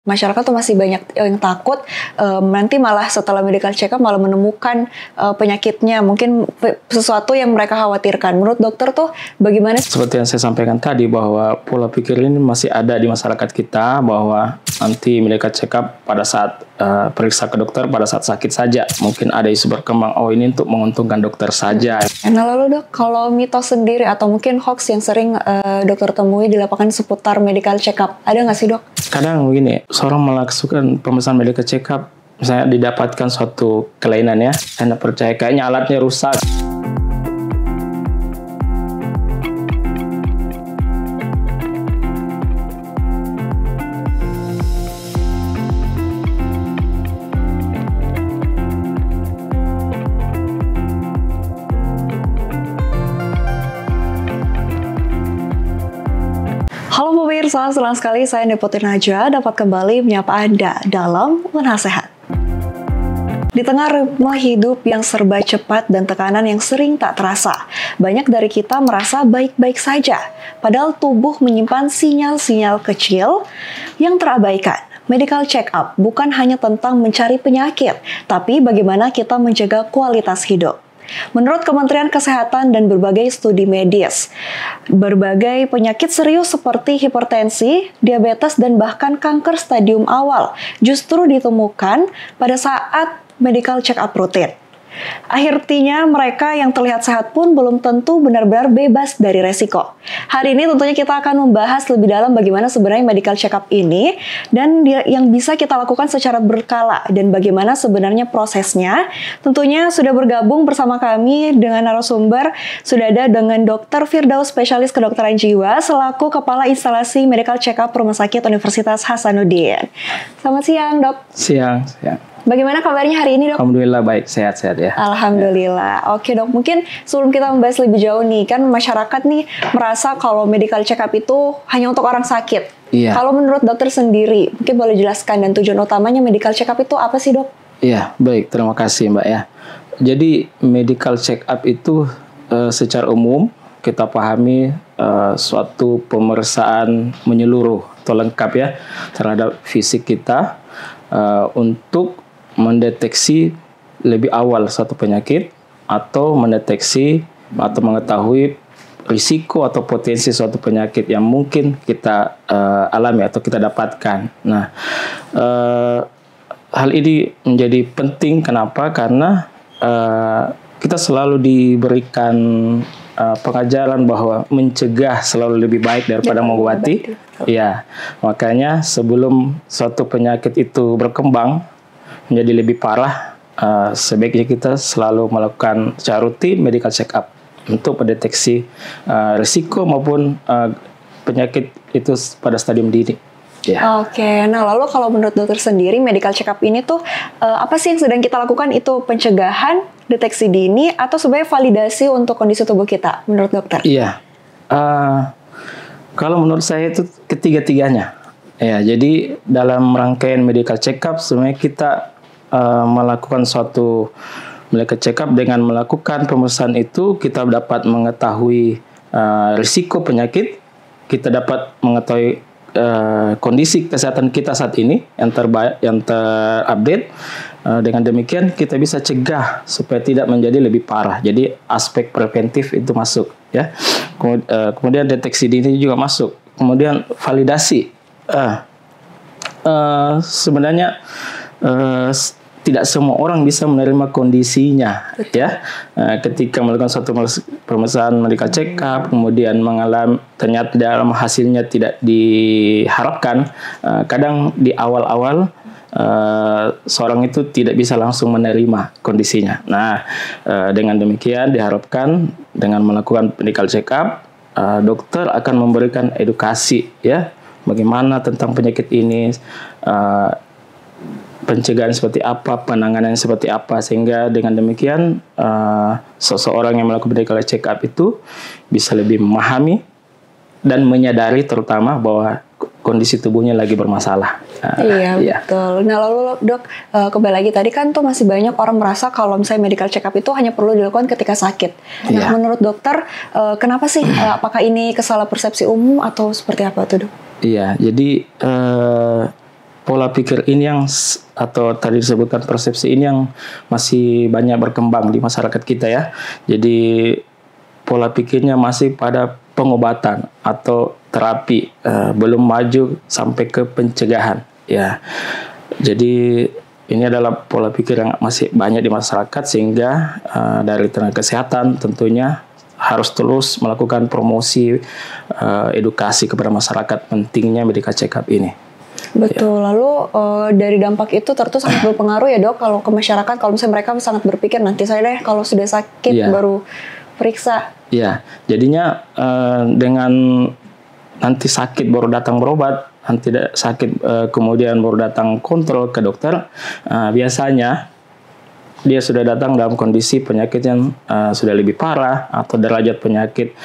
masyarakat tuh masih banyak yang takut nanti malah setelah medical check up malah menemukan penyakitnya, mungkin sesuatu yang mereka khawatirkan. Menurut dokter tuh bagaimana? Seperti yang saya sampaikan tadi bahwa pola pikir ini masih ada di masyarakat kita, bahwa nanti medical check up pada saat periksa ke dokter pada saat sakit saja. Mungkin ada isu berkembang, oh ini untuk menguntungkan dokter saja. Nah lalu dok, kalau mitos sendiri atau mungkin hoax yang sering dokter temui di lapangan seputar medical check up, ada nggak sih dok? Kadang begini, seorang melakukan pemeriksaan medical check up, misalnya didapatkan suatu kelainan ya, Anda percaya kayaknya alatnya rusak. Halo pemirsa, senang sekali saya Nepotin Aja dapat kembali menyapa Anda dalam Menasehat. Di tengah ritme hidup yang serba cepat dan tekanan yang sering tak terasa, banyak dari kita merasa baik-baik saja, padahal tubuh menyimpan sinyal-sinyal kecil yang terabaikan. Medical check up bukan hanya tentang mencari penyakit, tapi bagaimana kita menjaga kualitas hidup. Menurut Kementerian Kesehatan dan berbagai studi medis, berbagai penyakit serius seperti hipertensi, diabetes, dan bahkan kanker stadium awal justru ditemukan pada saat medical check-up rutin. Akhirnya mereka yang terlihat sehat pun belum tentu benar-benar bebas dari resiko. Hari ini tentunya kita akan membahas lebih dalam bagaimana sebenarnya medical check-up ini dan yang bisa kita lakukan secara berkala dan bagaimana sebenarnya prosesnya. Tentunya sudah bergabung bersama kami dengan narasumber, sudah ada dengan Dr. Firdaus, spesialis kedokteran jiwa, selaku Kepala Instalasi Medical Check-up Rumah Sakit Universitas Hasanuddin. Selamat siang, Dok. Siang. Bagaimana kabarnya hari ini, Dok? Alhamdulillah baik, sehat-sehat ya. Alhamdulillah. Oke, Dok, mungkin sebelum kita membahas lebih jauh nih, kan masyarakat nih merasa kalau medical check up itu hanya untuk orang sakit. Iya. Kalau menurut dokter sendiri, mungkin boleh jelaskan dan tujuan utamanya medical check up itu apa sih, Dok? Iya, baik. Terima kasih, Mbak ya. Jadi medical check up itu secara umum kita pahami suatu pemeriksaan menyeluruh atau lengkap ya terhadap fisik kita untuk mendeteksi lebih awal suatu penyakit atau mendeteksi atau mengetahui risiko atau potensi suatu penyakit yang mungkin kita alami atau kita dapatkan. Nah, hal ini menjadi penting. Kenapa? Karena kita selalu diberikan pengajaran bahwa mencegah selalu lebih baik daripada mengobati. Ya, makanya sebelum suatu penyakit itu berkembang menjadi lebih parah, sebaiknya kita selalu melakukan secara rutin medical check up untuk mendeteksi risiko maupun penyakit itu pada stadium dini. Ya. Oke, nah lalu kalau menurut dokter sendiri medical check up ini tuh apa sih yang sedang kita lakukan? Itu pencegahan, deteksi dini, atau sebenarnya validasi untuk kondisi tubuh kita menurut dokter? Iya, kalau menurut saya itu ketiga-tiganya. Ya, jadi dalam rangkaian medical check up sebenarnya kita melakukan suatu medical check up dengan melakukan pemeriksaan itu kita dapat mengetahui risiko penyakit, kita dapat mengetahui kondisi kesehatan kita saat ini yang terupdate. Dengan demikian kita bisa cegah supaya tidak menjadi lebih parah. Jadi aspek preventif itu masuk ya. Kemudian deteksi dini juga masuk. Kemudian validasi. Sebenarnya tidak semua orang bisa menerima kondisinya. Betul. Ya. Ketika melakukan suatu pemeriksaan medical check up kemudian mengalami ternyata dalam hasilnya tidak diharapkan, kadang di awal-awal seorang itu tidak bisa langsung menerima kondisinya. Nah, dengan demikian diharapkan dengan melakukan medical check up, dokter akan memberikan edukasi ya, bagaimana tentang penyakit ini, pencegahan seperti apa, penanganan seperti apa, sehingga dengan demikian seseorang yang melakukan medical check up itu bisa lebih memahami dan menyadari terutama bahwa kondisi tubuhnya lagi bermasalah. Iya, betul. Nah lalu dok, kembali lagi tadi kan tuh masih banyak orang merasa kalau misalnya medical check up itu hanya perlu dilakukan ketika sakit. Nah menurut dokter, kenapa sih? Apakah ini kesalah persepsi umum atau seperti apa tuh dok? Iya, jadi pola pikir ini atau tadi disebutkan persepsi ini yang masih banyak berkembang di masyarakat kita ya. Jadi pola pikirnya masih pada pengobatan atau terapi, belum maju sampai ke pencegahan ya. Jadi ini adalah pola pikir yang masih banyak di masyarakat, sehingga dari tenaga kesehatan tentunya harus terus melakukan promosi, edukasi kepada masyarakat pentingnya medical check up ini. Betul. Lalu dari dampak itu tentu sangat berpengaruh ya dok kalau ke masyarakat, kalau misalnya mereka sangat berpikir nanti saya deh kalau sudah sakit baru periksa. Ya, jadinya dengan nanti sakit baru datang berobat, nanti sakit kemudian baru datang kontrol ke dokter, biasanya dia sudah datang dalam kondisi penyakit yang sudah lebih parah, atau derajat penyakit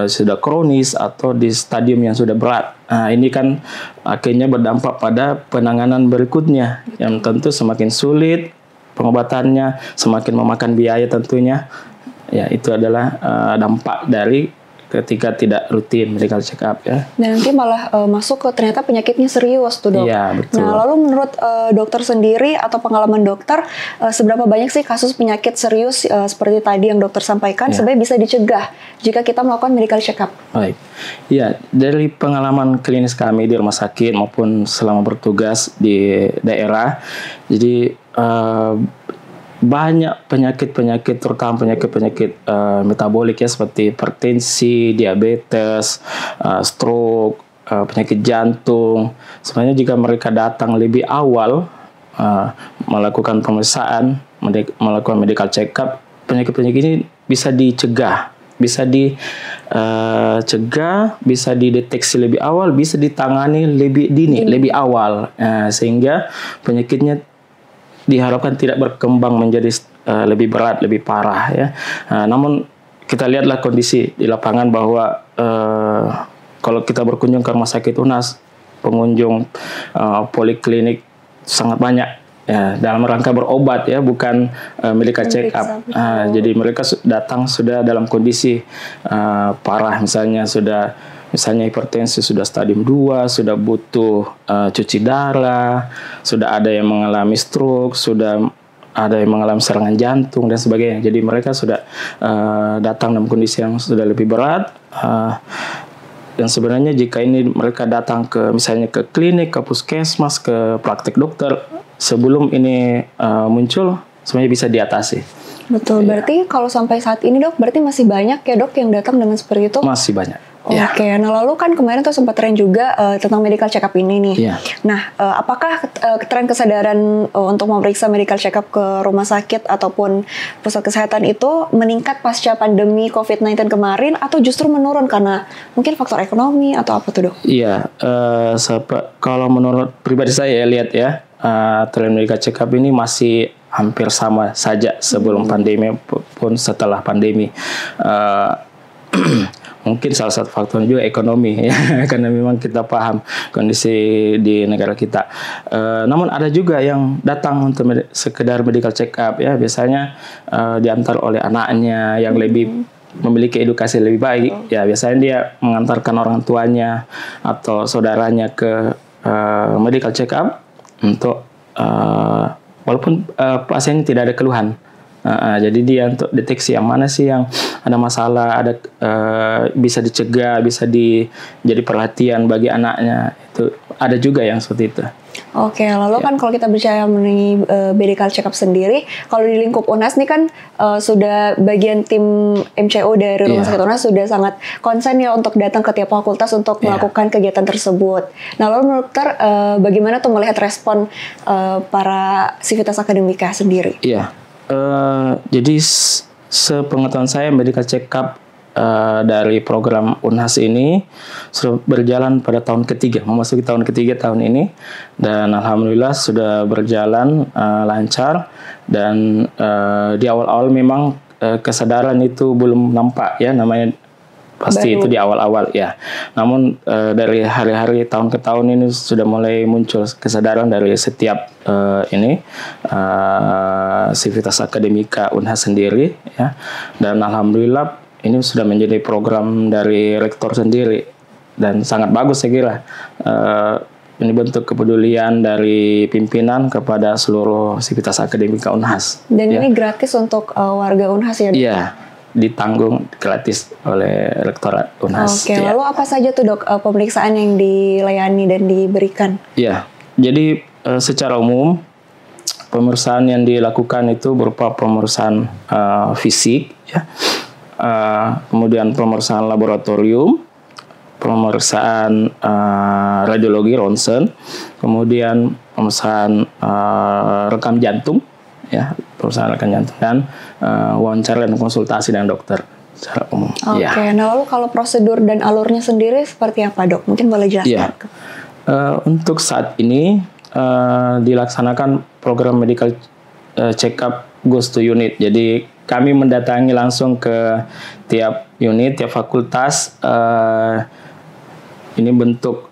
sudah kronis, atau di stadium yang sudah berat. Ini kan akhirnya berdampak pada penanganan berikutnya, yang tentu semakin sulit pengobatannya, semakin memakan biaya tentunya. Ya, itu adalah dampak dari ketika tidak rutin medical check up ya. Dan nanti malah masuk ke ternyata penyakitnya serius tuh dok. Iya, betul. Nah lalu menurut dokter sendiri atau pengalaman dokter, seberapa banyak sih kasus penyakit serius seperti tadi yang dokter sampaikan sebenarnya bisa dicegah jika kita melakukan medical check up? Baik, ya dari pengalaman klinis kami di rumah sakit maupun selama bertugas di daerah, jadi banyak penyakit-penyakit, terutama penyakit-penyakit metabolik ya, seperti hipertensi, diabetes, stroke, penyakit jantung. Sebenarnya jika mereka datang lebih awal, melakukan pemeriksaan, melakukan medical check up, penyakit-penyakit ini bisa dicegah, bisa dicegah, bisa dideteksi lebih awal, bisa ditangani lebih dini, lebih awal, sehingga penyakitnya diharapkan tidak berkembang menjadi lebih berat, lebih parah ya. Namun kita lihatlah kondisi di lapangan bahwa kalau kita berkunjung ke rumah sakit UNHAS, pengunjung poliklinik sangat banyak ya, dalam rangka berobat ya, bukan medical check up. Jadi mereka datang sudah dalam kondisi parah, misalnya hipertensi sudah stadium 2, sudah butuh cuci darah, sudah ada yang mengalami stroke, sudah ada yang mengalami serangan jantung dan sebagainya. Jadi mereka sudah datang dalam kondisi yang sudah lebih berat. Dan sebenarnya jika ini mereka datang misalnya ke klinik, ke puskesmas, ke praktek dokter, sebelum ini muncul, sebenarnya bisa diatasi. Betul, berarti kalau sampai saat ini dok, berarti masih banyak ya dok yang datang dengan seperti itu? Masih banyak. Oke, nah lalu kan kemarin tuh sempat tren juga tentang medical check up ini nih. Nah, apakah tren kesadaran untuk memeriksa medical check up ke rumah sakit ataupun pusat kesehatan itu meningkat pasca pandemi COVID-19 kemarin, atau justru menurun karena mungkin faktor ekonomi atau apa tuh dok? Iya, kalau menurut pribadi saya lihat ya, tren medical check up ini masih hampir sama saja sebelum pandemi pun setelah pandemi. Mungkin salah satu faktornya juga ekonomi ya, karena memang kita paham kondisi di negara kita. Namun ada juga yang datang untuk sekedar medical check up ya, biasanya diantar oleh anaknya yang lebih memiliki edukasi lebih baik ya, biasanya dia mengantarkan orang tuanya atau saudaranya ke medical check up untuk walaupun pasiennya tidak ada keluhan. Jadi dia untuk deteksi yang mana sih yang ada masalah, bisa dicegah, bisa jadi perhatian bagi anaknya. Itu ada juga yang seperti itu. Oke, lalu kan kalau kita bicara mengenai medical check up sendiri, kalau di lingkup UNHAS nih kan sudah bagian tim MCO dari Rumah Sakit UNHAS sudah sangat konsen ya untuk datang ke tiap fakultas untuk melakukan kegiatan tersebut. Nah, lalu menurut dokter bagaimana tuh melihat respon para sivitas akademika sendiri? Iya. Jadi sepengetahuan saya medical check up dari program UNHAS ini sudah berjalan pada tahun ketiga, memasuki tahun ketiga tahun ini, dan alhamdulillah sudah berjalan lancar. Dan di awal-awal memang kesadaran itu belum nampak ya, namanya pasti itu di awal-awal ya. Namun dari hari-hari tahun ke tahun ini sudah mulai muncul kesadaran dari setiap sivitas akademika UNHAS sendiri ya. Dan alhamdulillah ini sudah menjadi program dari rektor sendiri dan sangat bagus saya kira. ini bentuk kepedulian dari pimpinan kepada seluruh sivitas akademika Unhas. Dan ya. ini gratis untuk warga Unhas ya, Dok? Iya, ditanggung gratis oleh Rektorat Unhas. Oke, lalu apa saja tuh, Dok, pemeriksaan yang dilayani dan diberikan? Iya, jadi secara umum pemeriksaan yang dilakukan itu berupa pemeriksaan fisik, ya. Kemudian pemeriksaan laboratorium, pemeriksaan radiologi ronsen, kemudian pemeriksaan rekam jantung, ya, pemeriksaan rekam jantung dan wawancara dan konsultasi dengan dokter secara umum. Oke, nah lalu kalau prosedur dan alurnya sendiri seperti apa, Dok? Mungkin boleh jelaskan. Untuk saat ini dilaksanakan program medical check-up Ghost to Unit. Jadi kami mendatangi langsung ke tiap unit, tiap fakultas. Ini bentuk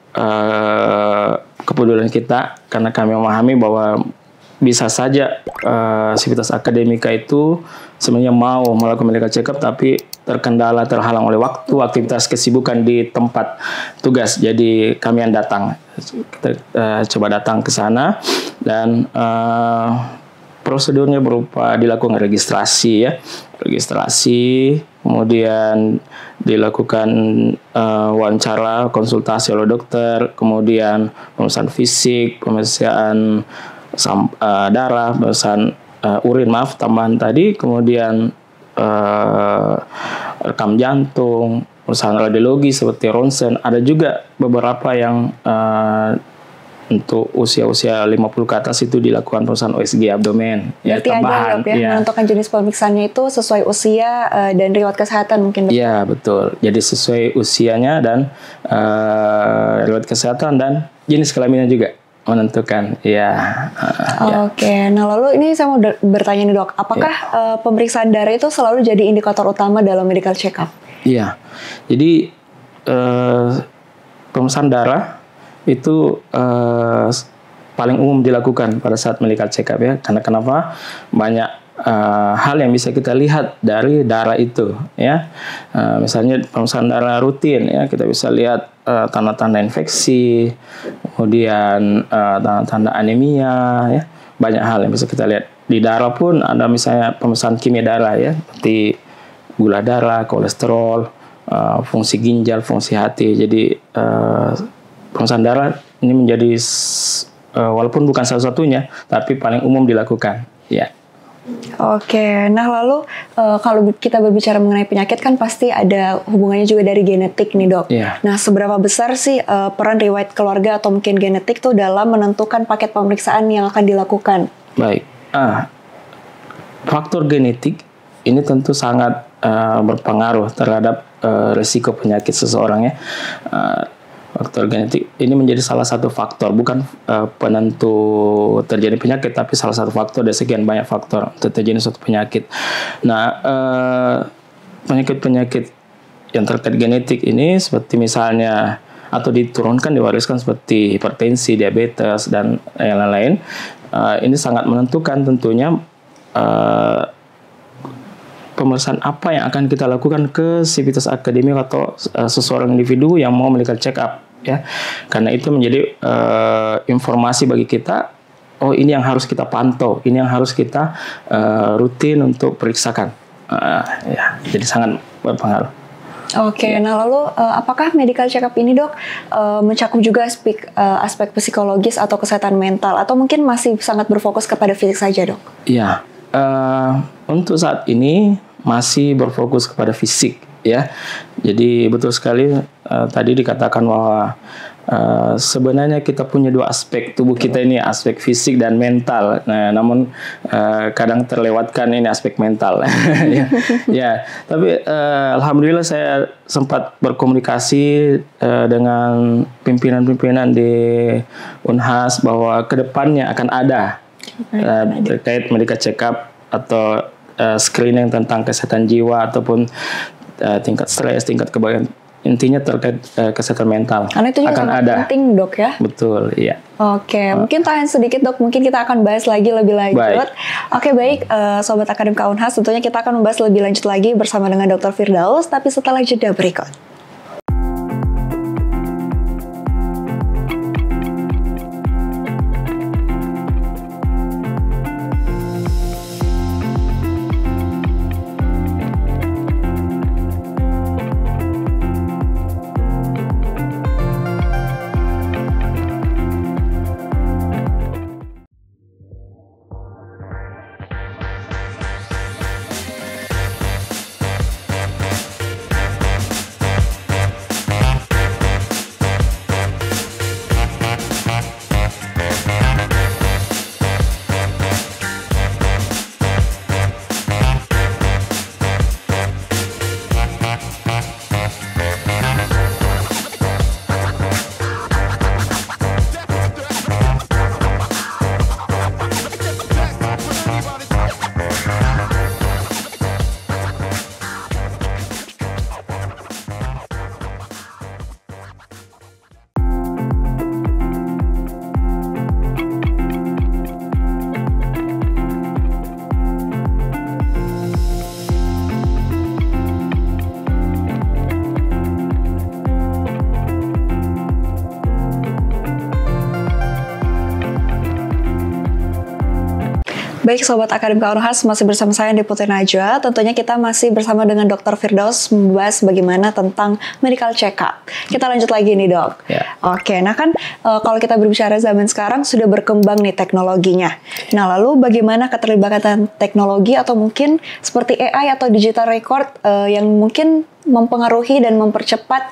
kepedulian kita karena kami memahami bahwa bisa saja sivitas akademika itu sebenarnya mau melakukan medical check-up tapi terkendala, terhalang oleh waktu, aktivitas, kesibukan di tempat tugas. Jadi kami yang datang, kita coba datang ke sana dan prosedurnya berupa dilakukan registrasi, ya, registrasi, kemudian dilakukan wawancara, konsultasi oleh dokter, kemudian pemeriksaan fisik, pemeriksaan darah, pemeriksaan urin, maaf, tambahan tadi, kemudian rekam jantung, pemeriksaan radiologi seperti ronsen. Ada juga beberapa yang untuk usia-usia 50 ke atas itu dilakukan pemeriksaan USG abdomen. Berarti ya, tambahan, ada ya, menentukan jenis pemeriksaannya itu sesuai usia dan riwayat kesehatan mungkin. Iya, betul. Jadi sesuai usianya dan riwayat kesehatan dan jenis kelaminnya juga menentukan. Ya. Oke. Nah lalu ini saya mau bertanya nih, Dok, apakah pemeriksaan darah itu selalu jadi indikator utama dalam medical check-up? Iya. Jadi pemeriksaan darah itu paling umum dilakukan pada saat medical check-up, ya. Karena kenapa? Banyak hal yang bisa kita lihat dari darah itu, ya. Misalnya pemeriksaan darah rutin, ya, kita bisa lihat tanda-tanda infeksi, kemudian tanda-tanda anemia, ya. Banyak hal yang bisa kita lihat. Di darah pun ada misalnya pemeriksaan kimia darah, ya, seperti gula darah, kolesterol, fungsi ginjal, fungsi hati. Jadi pemeriksaan darah ini menjadi walaupun bukan salah satunya, tapi paling umum dilakukan, ya. Oke, nah lalu kalau kita berbicara mengenai penyakit kan pasti ada hubungannya juga dari genetik nih, Dok. Yeah. Nah, seberapa besar sih peran riwayat keluarga atau mungkin genetik tuh dalam menentukan paket pemeriksaan yang akan dilakukan? Baik, faktor genetik ini tentu sangat berpengaruh terhadap risiko penyakit seseorang, ya. Faktor genetik ini menjadi salah satu faktor, bukan penentu terjadi penyakit, tapi salah satu faktor dari sekian banyak faktor untuk terjadi suatu penyakit. Nah, penyakit-penyakit yang terkait genetik ini seperti misalnya atau diturunkan, diwariskan seperti hipertensi, diabetes, dan yang lain-lain. Ini sangat menentukan tentunya pemeriksaan apa yang akan kita lakukan ke sivitas akademik atau seseorang individu yang mau medical check up, ya. Karena itu menjadi informasi bagi kita, oh ini yang harus kita pantau, ini yang harus kita rutin untuk periksakan, ya. Jadi sangat berpengaruh. Oke, nah lalu apakah medical check up ini, Dok, mencakup juga aspek psikologis atau kesehatan mental, atau mungkin masih sangat berfokus kepada fisik saja, Dok? Iya. Untuk saat ini masih berfokus kepada fisik, ya. Jadi betul sekali tadi dikatakan bahwa sebenarnya kita punya dua aspek tubuh kita ini, aspek fisik dan mental. Nah, namun kadang terlewatkan ini aspek mental. Ya, tapi alhamdulillah saya sempat berkomunikasi dengan pimpinan-pimpinan di Unhas bahwa kedepannya akan ada terkait medical check-up atau screening tentang kesehatan jiwa ataupun tingkat stres, tingkat kebahagiaan, intinya terkait kesehatan mental. Karena itu juga sangat penting, Dok, ya. Betul, iya. Oke, mungkin tahan sedikit, Dok. Mungkin kita akan bahas lagi lebih lanjut. Baik. Oke, baik, Sobat Akademika Unhas, tentunya kita akan membahas lebih lanjut lagi bersama dengan Dr. Firdaus, tapi setelah jeda berikut. Baik Sobat Akademika Unhas, masih bersama saya Deputi Najwa. Tentunya kita masih bersama dengan Dr. Firdaus membahas bagaimana tentang medical check-up. Kita lanjut lagi nih dok. Oke, nah kan kalau kita berbicara zaman sekarang sudah berkembang nih teknologinya. Nah lalu bagaimana keterlibatan teknologi atau mungkin seperti AI atau digital record yang mungkin mempengaruhi dan mempercepat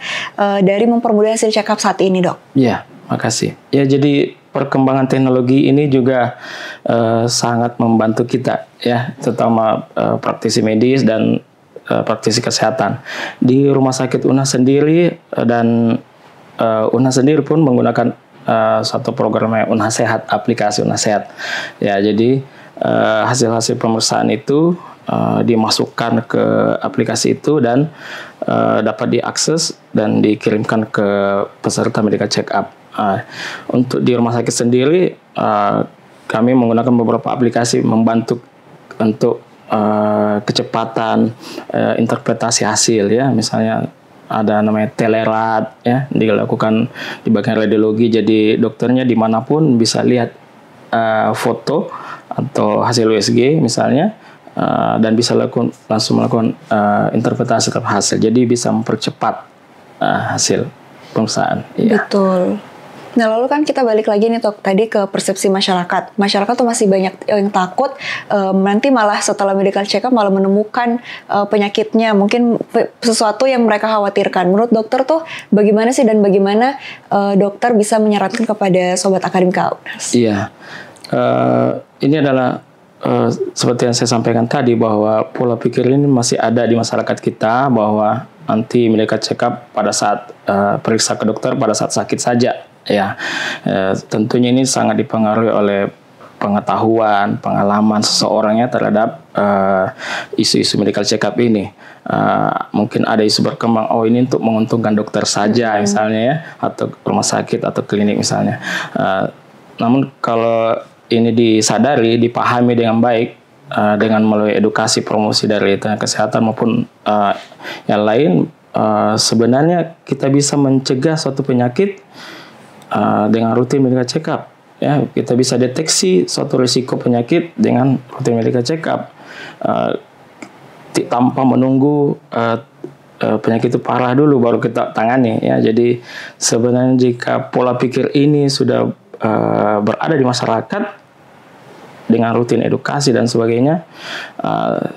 dari mempermudah hasil check-up saat ini dok? Ya, makasih. Ya jadi perkembangan teknologi ini juga sangat membantu kita ya, terutama praktisi medis dan praktisi kesehatan. Di Rumah Sakit Unhas sendiri dan Unhas sendiri pun menggunakan suatu program Unhas Sehat, aplikasi Unhas Sehat. Ya, jadi hasil-hasil pemeriksaan itu dimasukkan ke aplikasi itu dan dapat diakses dan dikirimkan ke peserta medical check up. Untuk di rumah sakit sendiri kami menggunakan beberapa aplikasi membantu untuk kecepatan interpretasi hasil ya, misalnya ada namanya telerat ya, dilakukan di bagian radiologi, jadi dokternya dimanapun bisa lihat foto atau hasil USG misalnya, dan bisa langsung melakukan interpretasi terhadap hasil, jadi bisa mempercepat hasil pemeriksaan. Betul. Nah lalu kan kita balik lagi nih Tok, tadi ke persepsi masyarakat. Masyarakat tuh masih banyak yang takut nanti malah setelah medical check up malah menemukan penyakitnya, mungkin sesuatu yang mereka khawatirkan. Menurut dokter tuh bagaimana sih, dan bagaimana dokter bisa menyarankan kepada Sobat Akademika Unhas? Iya, ini adalah seperti yang saya sampaikan tadi, bahwa pola pikir ini masih ada di masyarakat kita, bahwa nanti medical check up pada saat periksa ke dokter pada saat sakit saja. Ya, tentunya ini sangat dipengaruhi oleh pengetahuan, pengalaman seseorangnya terhadap isu-isu medical check up ini. Mungkin ada isu berkembang, oh ini untuk menguntungkan dokter saja misalnya ya, atau rumah sakit atau klinik misalnya. Namun kalau ini disadari, dipahami dengan baik dengan melalui edukasi, promosi dari tenaga kesehatan maupun yang lain, sebenarnya kita bisa mencegah suatu penyakit dengan rutin medical check up. Ya, kita bisa deteksi suatu risiko penyakit dengan rutin medical check up tanpa menunggu penyakit itu parah dulu baru kita tangani ya. Jadi sebenarnya jika pola pikir ini sudah berada di masyarakat dengan rutin edukasi dan sebagainya,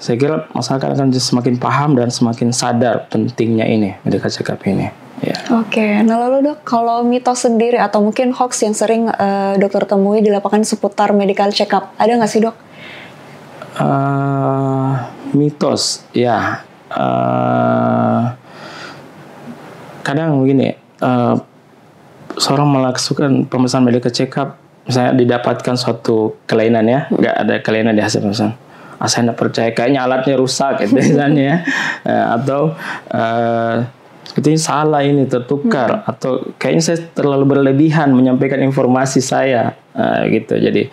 saya kira masyarakat akan semakin paham dan semakin sadar pentingnya ini medical check up ini. Ya. Oke, nah lalu dok, kalau mitos sendiri atau mungkin hoax yang sering dokter temui di lapangan seputar medical check up, ada nggak sih dok? Mitos, ya. Kadang begini, seorang melakukan pemeriksaan medical check up, misalnya didapatkan suatu kelainan ya, nggak ada kelainan di hasil pemeriksaan. Saya nggak percaya, kayaknya alatnya rusak gitu misalnya ya. Atau sepertinya salah ini, tertukar, atau kayaknya saya terlalu berlebihan menyampaikan informasi saya gitu. Jadi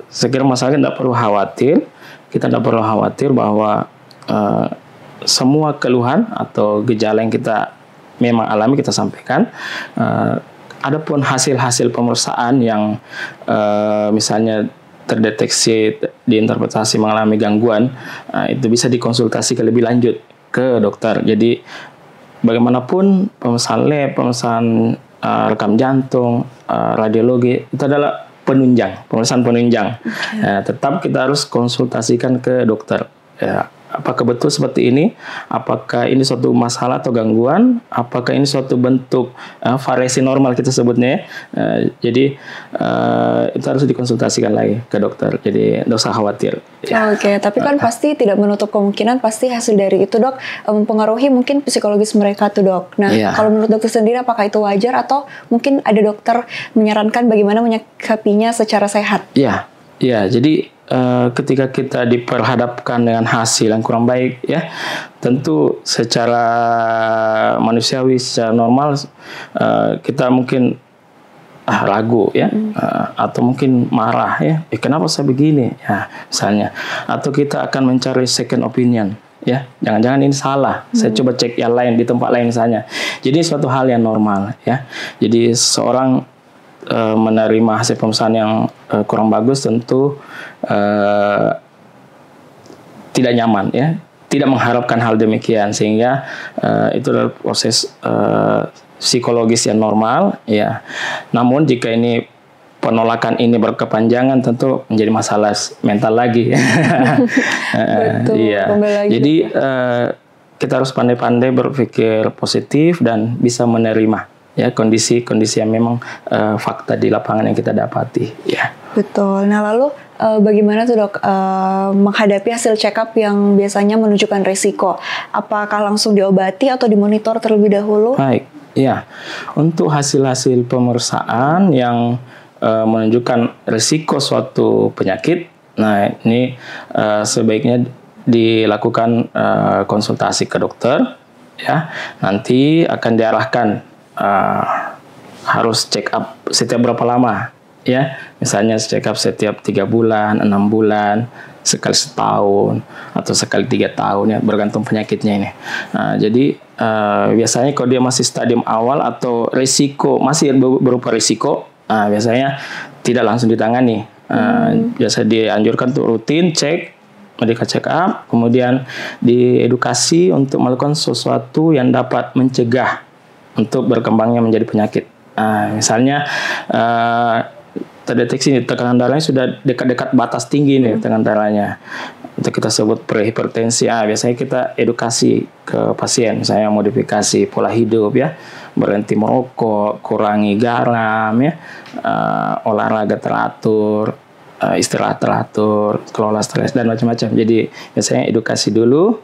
saya kira masyarakat tidak perlu khawatir, kita tidak perlu khawatir bahwa semua keluhan atau gejala yang kita memang alami kita sampaikan. Adapun hasil-hasil pemeriksaan yang misalnya terdeteksi diinterpretasi mengalami gangguan, itu bisa dikonsultasi lebih lanjut ke dokter. Jadi bagaimanapun pemeriksaan lab, pemeriksaan rekam jantung, radiologi itu adalah penunjang, pemeriksaan penunjang. Tetap kita harus konsultasikan ke dokter. Ya, apakah betul seperti ini? Apakah ini suatu masalah atau gangguan? Apakah ini suatu bentuk variasi normal kita sebutnya? Jadi itu harus dikonsultasikan lagi ke dokter. Jadi tidak usah khawatir. Ya. Oke, tapi kan pasti tidak menutup kemungkinan pasti hasil dari itu dok mempengaruhi mungkin psikologis mereka tuh dok. Nah, kalau menurut dokter sendiri apakah itu wajar atau mungkin ada dokter menyarankan bagaimana menyikapinya secara sehat? Iya, jadi ketika kita diperhadapkan dengan hasil yang kurang baik ya, tentu secara manusiawi, secara normal kita mungkin ragu ya, atau mungkin marah ya, kenapa saya begini ya misalnya, atau kita akan mencari second opinion ya, jangan-jangan ini salah, saya coba cek yang lain di tempat lain misalnya. Jadi suatu hal yang normal ya. Jadi seorang menerima hasil pemeriksaan yang kurang bagus tentu tidak nyaman ya, tidak mengharapkan hal demikian, sehingga itu adalah proses psikologis yang normal ya. Namun jika ini penolakan ini berkepanjangan tentu menjadi masalah mental lagi. Betul. Iya. Jadi kita harus pandai-pandai berpikir positif dan bisa menerima ya kondisi-kondisi yang memang fakta di lapangan yang kita dapati ya. Betul. Nah lalu bagaimana tuh dok menghadapi hasil check up yang biasanya menunjukkan risiko? Apakah langsung diobati atau dimonitor terlebih dahulu? Baik, ya. Untuk hasil-hasil pemeriksaan yang menunjukkan risiko suatu penyakit, nah ini sebaiknya dilakukan konsultasi ke dokter ya. Nanti akan diarahkan harus check up setiap berapa lama ya, misalnya check up setiap 3 bulan, 6 bulan, sekali setahun atau sekali 3 tahun ya, bergantung penyakitnya ini. Nah, jadi biasanya kalau dia masih stadium awal atau risiko masih berupa risiko, biasanya tidak langsung ditangani. Biasa dianjurkan untuk rutin cek medical check up, kemudian diedukasi untuk melakukan sesuatu yang dapat mencegah untuk berkembangnya menjadi penyakit. Misalnya terdeteksi tekanan darahnya sudah dekat-dekat batas tinggi nih tekanan darahnya, untuk kita sebut prehipertensi. Biasanya kita edukasi ke pasien, misalnya modifikasi pola hidup ya, berhenti merokok, kurangi garam ya, olahraga teratur, istirahat teratur, kelola stres dan macam-macam. Jadi biasanya edukasi dulu,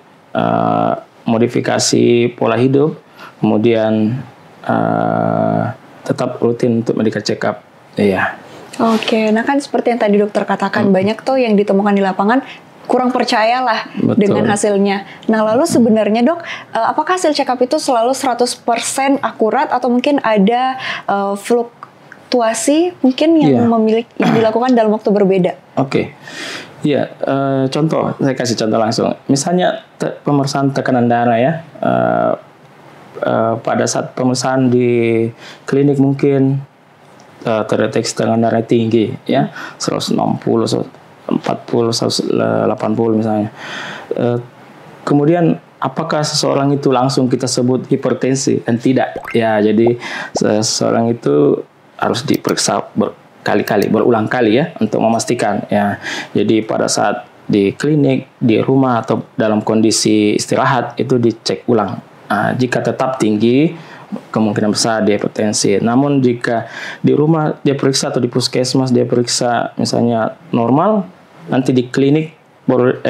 modifikasi pola hidup, kemudian tetap rutin untuk medical check up. Iya. Oke, nah kan seperti yang tadi dokter katakan, banyak tuh yang ditemukan di lapangan kurang percayalah dengan hasilnya. Nah lalu sebenarnya dok, apakah hasil check up itu selalu 100% akurat atau mungkin ada fluktuasi mungkin yang yang dilakukan dalam waktu berbeda? Oke. Iya, contoh, saya kasih contoh langsung. Misalnya pemeriksaan tekanan darah ya, pada saat pemeriksaan di klinik mungkin terdeteksi tekanan darah tinggi ya, 160, 140, 180 misalnya. Kemudian apakah seseorang itu langsung kita sebut hipertensi? Dan tidak ya. Jadi seseorang itu harus diperiksa berkali-kali, berulang kali ya, untuk memastikan ya. Jadi pada saat di klinik, di rumah atau dalam kondisi istirahat itu dicek ulang. Jika tetap tinggi, kemungkinan besar dia hipertensi. Namun jika di rumah dia periksa atau di puskesmas dia periksa misalnya normal, nanti di klinik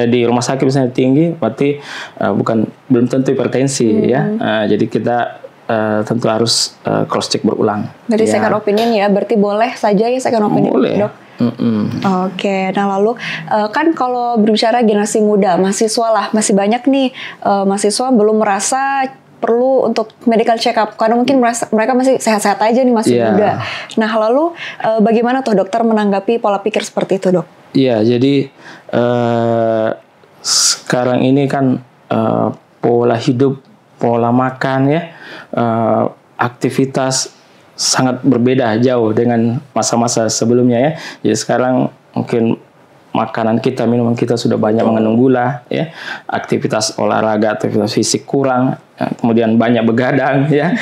di rumah sakit misalnya tinggi, berarti belum tentu hipertensi ya. Jadi kita tentu harus cross check berulang. Jadi second opinion ya, berarti boleh saja ya second opinion, boleh. Dok. Oke, nah lalu kan kalau berbicara generasi muda, mahasiswa lah, masih banyak nih mahasiswa belum merasa perlu untuk medical check up karena mungkin mereka masih sehat-sehat aja nih, masih muda. Nah lalu bagaimana tuh dokter menanggapi pola pikir seperti itu, dok? Iya, jadi sekarang ini kan pola hidup, pola makan ya, aktivitas sangat berbeda jauh dengan masa-masa sebelumnya ya. Jadi sekarang mungkin makanan kita, minuman kita sudah banyak mengandung gula ya, aktivitas olahraga, aktivitas fisik kurang, kemudian banyak begadang ya,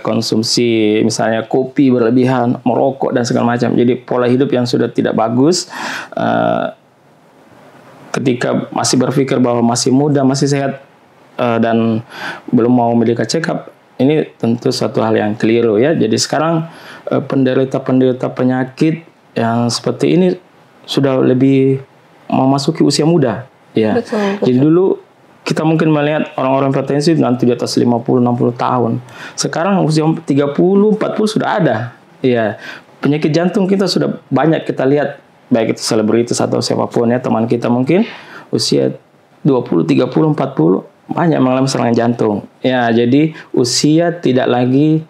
konsumsi misalnya kopi berlebihan, merokok dan segala macam. Jadi pola hidup yang sudah tidak bagus, ketika masih berpikir bahwa masih muda, masih sehat, dan belum mau medical check up, ini tentu suatu hal yang keliru ya. Jadi sekarang penderita-penderita penyakit yang seperti ini sudah lebih memasuki usia muda ya. Betul. Jadi dulu kita mungkin melihat orang-orang hipertensi nanti di atas 50-60 tahun. Sekarang usia 30-40 sudah ada. Ya, penyakit jantung kita sudah banyak kita lihat, baik itu selebritis atau siapapun ya, teman kita mungkin usia 20, 30, 40 banyak mengalami serangan jantung. Ya, jadi usia tidak lagi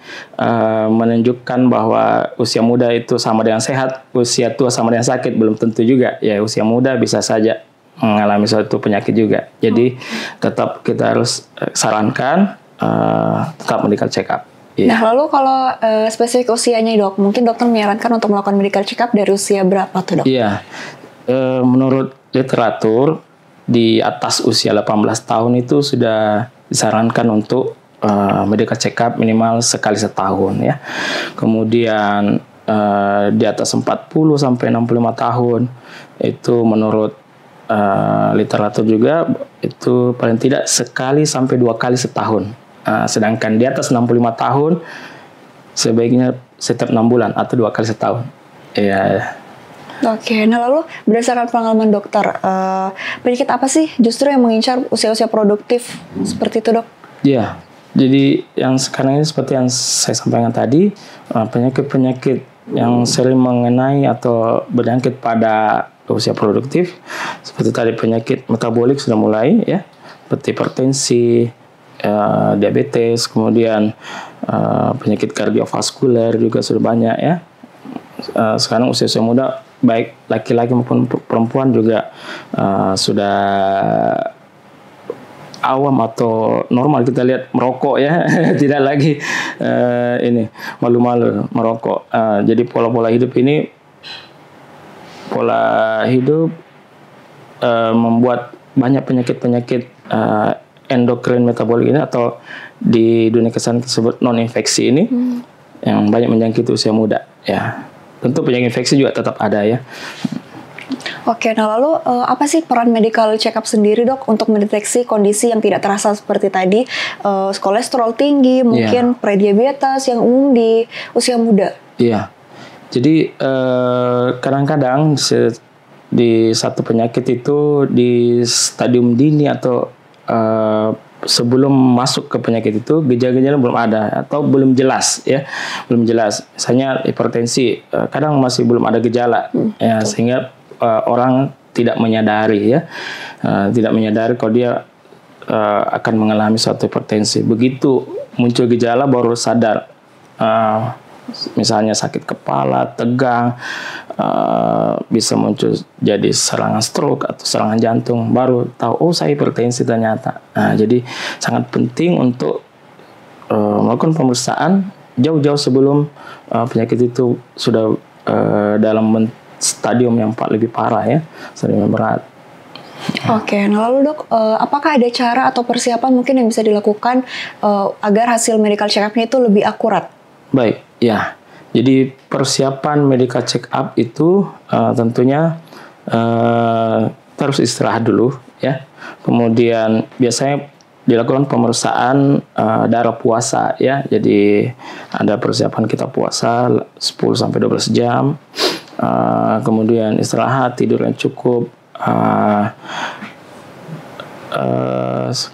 menunjukkan bahwa usia muda itu sama dengan sehat, usia tua sama dengan sakit, belum tentu juga. Ya, usia muda bisa saja mengalami suatu penyakit juga. Jadi tetap kita harus sarankan tetap medical check up. Iya. Nah, lalu kalau spesifik usianya dok, mungkin dokter menyarankan untuk melakukan medical check up dari usia berapa tuh dok? Iya, menurut literatur di atas usia 18 tahun itu sudah disarankan untuk medical check up minimal sekali setahun ya. Kemudian di atas 40 sampai 65 tahun itu menurut literatur juga itu paling tidak sekali sampai 2 kali setahun. Sedangkan di atas 65 tahun sebaiknya setiap 6 bulan atau 2 kali setahun. Ya. Oke, nah lalu berdasarkan pengalaman dokter, penyakit apa sih justru yang mengincar usia-usia produktif seperti itu dok? Iya, jadi yang sekarang ini seperti yang saya sampaikan tadi, penyakit-penyakit yang sering mengenai atau berjangkit pada usia produktif, seperti tadi penyakit metabolik sudah mulai ya, seperti hipertensi, diabetes, kemudian penyakit kardiovaskuler juga sudah banyak ya. Sekarang usia-usia muda baik laki-laki maupun perempuan juga sudah awam atau normal kita lihat merokok ya, tidak lagi ini malu-malu merokok. Jadi pola-pola hidup ini membuat banyak penyakit-penyakit endokrin metabolik ini atau di dunia kesehatan disebut non infeksi ini yang banyak menjangkiti usia muda ya. Tentu penyakit infeksi juga tetap ada ya. Oke, nah lalu apa sih peran medical check up sendiri dok untuk mendeteksi kondisi yang tidak terasa seperti tadi kolesterol tinggi, mungkin prediabetes yang umum di usia muda? Iya, jadi kadang-kadang di satu penyakit itu di stadium dini atau sebelum masuk ke penyakit itu gejala-gejala belum ada atau belum jelas ya, belum jelas. Misalnya hipertensi kadang masih belum ada gejala ya, sehingga orang tidak menyadari ya, tidak menyadari kalau dia akan mengalami suatu hipertensi. Begitu muncul gejala baru sadar, misalnya sakit kepala, tegang, bisa muncul jadi serangan stroke atau serangan jantung, baru tahu oh saya hipertensi ternyata. Nah, jadi sangat penting untuk melakukan pemeriksaan jauh-jauh sebelum penyakit itu sudah dalam stadium yang lebih parah ya, stadium yang berat. Oke, nah lalu dok, apakah ada cara atau persiapan mungkin yang bisa dilakukan agar hasil medical check up-nya itu lebih akurat? Baik, ya. Jadi persiapan medical check up itu tentunya terus istirahat dulu ya. Kemudian biasanya dilakukan pemeriksaan darah puasa ya. Jadi ada persiapan kita puasa 10 sampai 12 jam. Kemudian istirahat, tidur yang cukup.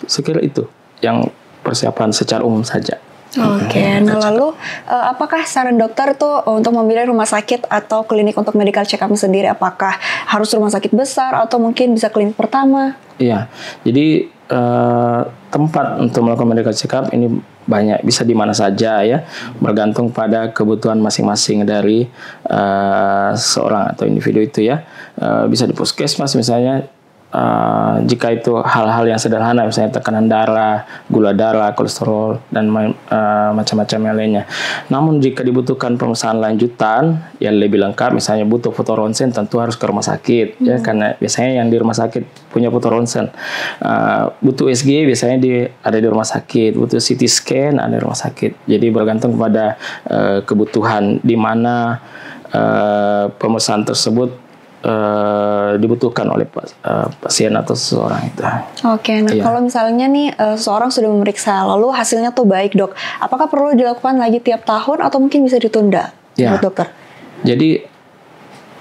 Sekira itu yang persiapan secara umum saja. Oke, nah lalu apakah saran dokter tuh untuk memilih rumah sakit atau klinik untuk medical check up sendiri, apakah harus rumah sakit besar atau mungkin bisa klinik pertama? Iya, jadi tempat untuk melakukan medical check up ini banyak, bisa di mana saja ya, bergantung pada kebutuhan masing-masing dari seorang atau individu itu ya. Bisa di puskesmas misalnya, jika itu hal-hal yang sederhana, misalnya tekanan darah, gula darah, kolesterol, dan macam-macam yang lainnya. Namun jika dibutuhkan pemeriksaan lanjutan yang lebih lengkap, misalnya butuh foto ronsen, tentu harus ke rumah sakit ya, karena biasanya yang di rumah sakit punya foto ronsen. Butuh USG biasanya ada di rumah sakit, butuh CT scan ada di rumah sakit. Jadi bergantung pada kebutuhan di mana pemeriksaan tersebut dibutuhkan oleh pasien atau seseorang itu. Oke, nah kalau misalnya nih seseorang sudah memeriksa lalu hasilnya tuh baik dok, apakah perlu dilakukan lagi tiap tahun atau mungkin bisa ditunda menurut dokter? Jadi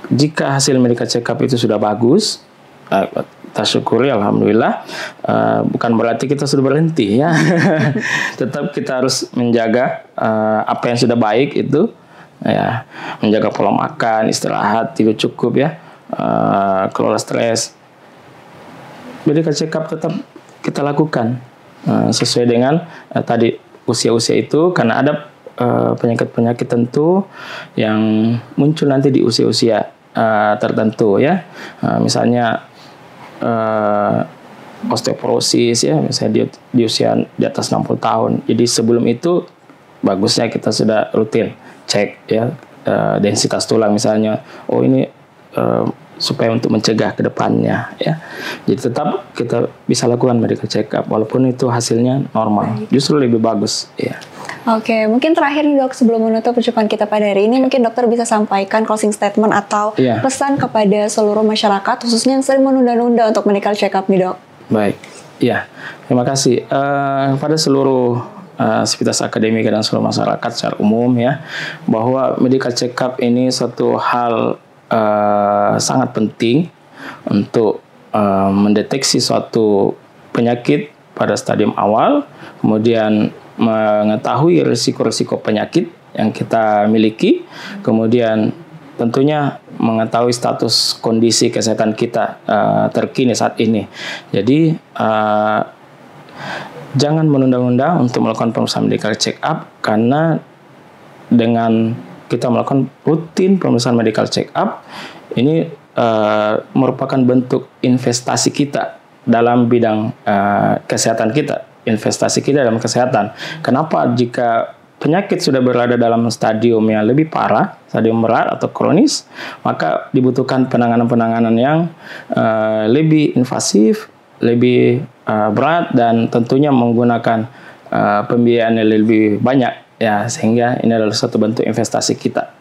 jika hasil medical check up itu sudah bagus, kita syukuri alhamdulillah, bukan berarti kita sudah berhenti ya. Tetap kita harus menjaga apa yang sudah baik itu ya, menjaga pola makan, istirahat, tidur cukup ya, kelola stres. Medical check up tetap kita lakukan sesuai dengan tadi usia-usia itu, karena ada penyakit-penyakit tentu yang muncul nanti di usia-usia tertentu ya, misalnya osteoporosis ya, misalnya di usia di atas 60 tahun. Jadi sebelum itu bagusnya kita sudah rutin cek ya densitas tulang misalnya. Oh ini supaya untuk mencegah ke depannya ya. Jadi tetap kita bisa lakukan medical check up walaupun itu hasilnya normal. Justru lebih bagus ya. Oke, mungkin terakhir nih dok, sebelum menutup perjumpaan kita pada hari ini, mungkin dokter bisa sampaikan closing statement atau pesan kepada seluruh masyarakat, khususnya yang sering menunda-nunda untuk medical check up nih dok. Baik, ya, terima kasih pada seluruh sivitas akademika dan seluruh masyarakat secara umum ya, bahwa medical check up ini suatu hal sangat penting untuk mendeteksi suatu penyakit pada stadium awal, kemudian mengetahui risiko-risiko penyakit yang kita miliki, kemudian tentunya mengetahui status kondisi kesehatan kita terkini saat ini. Jadi jangan menunda-nunda untuk melakukan pemeriksaan medical check up, karena dengan kita melakukan rutin pemeriksaan medical check up ini merupakan bentuk investasi kita dalam bidang kesehatan kita. Investasi kita dalam kesehatan. Kenapa? Jika penyakit sudah berada dalam stadium yang lebih parah, stadium berat atau kronis, maka dibutuhkan penanganan-penanganan yang lebih invasif, lebih berat, dan tentunya menggunakan pembiayaan yang lebih banyak ya, sehingga ini adalah satu bentuk investasi kita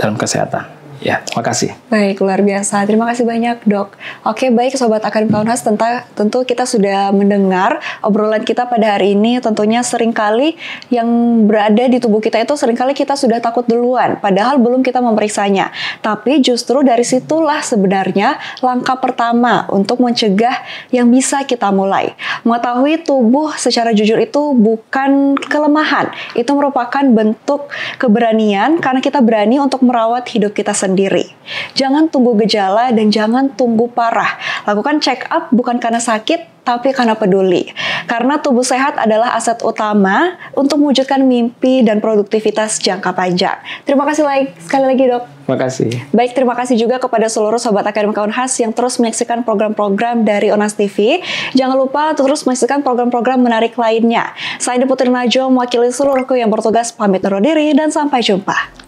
dalam kesehatan. Ya, terima kasih. Baik, luar biasa. Terima kasih banyak, Dok. Oke, baik Sobat Akademika Unhas, tentu kita sudah mendengar obrolan kita pada hari ini. Tentunya seringkali yang berada di tubuh kita itu seringkali kita sudah takut duluan, padahal belum kita memeriksanya. Tapi justru dari situlah sebenarnya langkah pertama untuk mencegah yang bisa kita mulai. Mengetahui tubuh secara jujur itu bukan kelemahan, itu merupakan bentuk keberanian karena kita berani untuk merawat hidup kita sendiri. Jangan tunggu gejala dan jangan tunggu parah. Lakukan check up bukan karena sakit, tapi karena peduli. Karena tubuh sehat adalah aset utama untuk mewujudkan mimpi dan produktivitas jangka panjang. Terima kasih sekali lagi, Dok. Terima kasih. Baik, terima kasih juga kepada seluruh Sobat Akademika Unhas yang terus menyaksikan program-program dari Unas TV. Jangan lupa terus menyaksikan program-program menarik lainnya. Saya Putri Najwa, mewakili seluruhku yang bertugas, pamit undur diri dan sampai jumpa.